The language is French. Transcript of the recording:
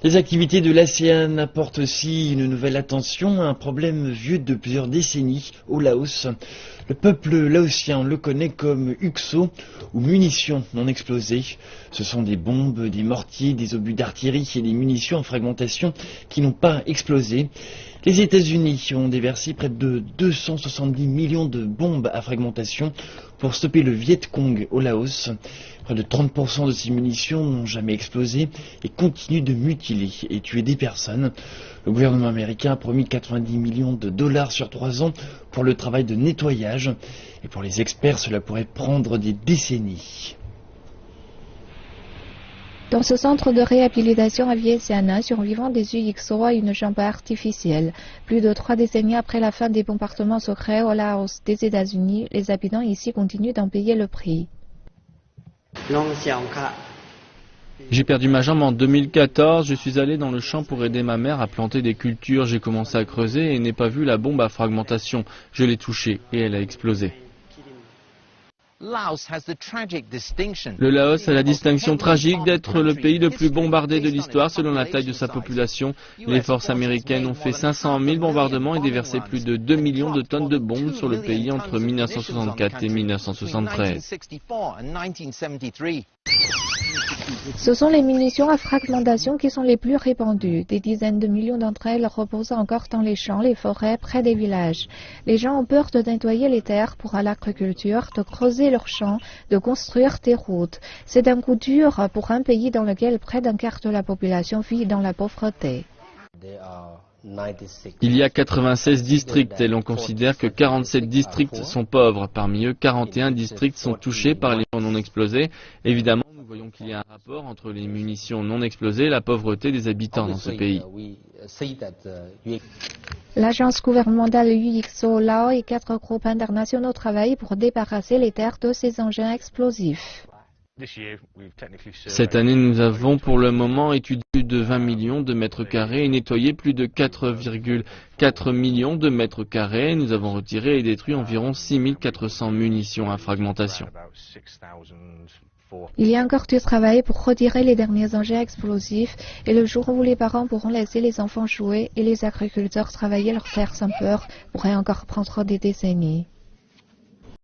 Les activités de l'ASEAN apportent aussi une nouvelle attention à un problème vieux de plusieurs décennies au Laos. Le peuple laotien le connaît comme UXO ou munitions non explosées. Ce sont des bombes, des mortiers, des obus d'artillerie et des munitions en fragmentation qui n'ont pas explosé. Les États-Unis ont déversé près de 270 millions de bombes à fragmentation pour stopper le Viet Cong au Laos. Près de 30% de ces munitions n'ont jamais explosé et continuent de mutiler et tuer des personnes. Le gouvernement américain a promis 90 millions de dollars sur 3 ans pour le travail de nettoyage. Et pour les experts, cela pourrait prendre des décennies. Dans ce centre de réhabilitation à Vientiane, un survivant des UXO a une jambe artificielle. Plus de 3 décennies après la fin des bombardements secrets au Laos des États-Unis, les habitants ici continuent d'en payer le prix. J'ai perdu ma jambe en 2014, je suis allé dans le champ pour aider ma mère à planter des cultures, j'ai commencé à creuser et n'ai pas vu la bombe à fragmentation. Je l'ai touchée et elle a explosé. Le Laos a la distinction tragique d'être le pays le plus bombardé de l'histoire selon la taille de sa population. Les forces américaines ont fait 500 000 bombardements et déversé plus de 2 millions de tonnes de bombes sur le pays entre 1964 et 1973. Ce sont les munitions à fragmentation qui sont les plus répandues. Des dizaines de millions d'entre elles reposent encore dans les champs, les forêts, près des villages. Les gens ont peur de nettoyer les terres pour l'agriculture, de creuser leurs champs, de construire des routes. C'est un coup dur pour un pays dans lequel près d'un quart de la population vit dans la pauvreté. Il y a 96 districts et l'on considère que 47 districts sont pauvres. Parmi eux, 41 districts sont touchés par les munitions non explosées. Évidemment, nous voyons qu'il y a un rapport entre les munitions non explosées et la pauvreté des habitants dans ce pays. L'agence gouvernementale UXO Lao et 4 groupes internationaux travaillent pour débarrasser les terres de ces engins explosifs. Cette année, nous avons pour le moment étudié plus de 20 millions de mètres carrés et nettoyé plus de 4,4 millions de mètres carrés. Nous avons retiré et détruit environ 6400 munitions à fragmentation. Il y a encore du travail pour retirer les derniers engins explosifs et le jour où les parents pourront laisser les enfants jouer et les agriculteurs travailler leurs terres sans peur pourrait encore prendre des décennies.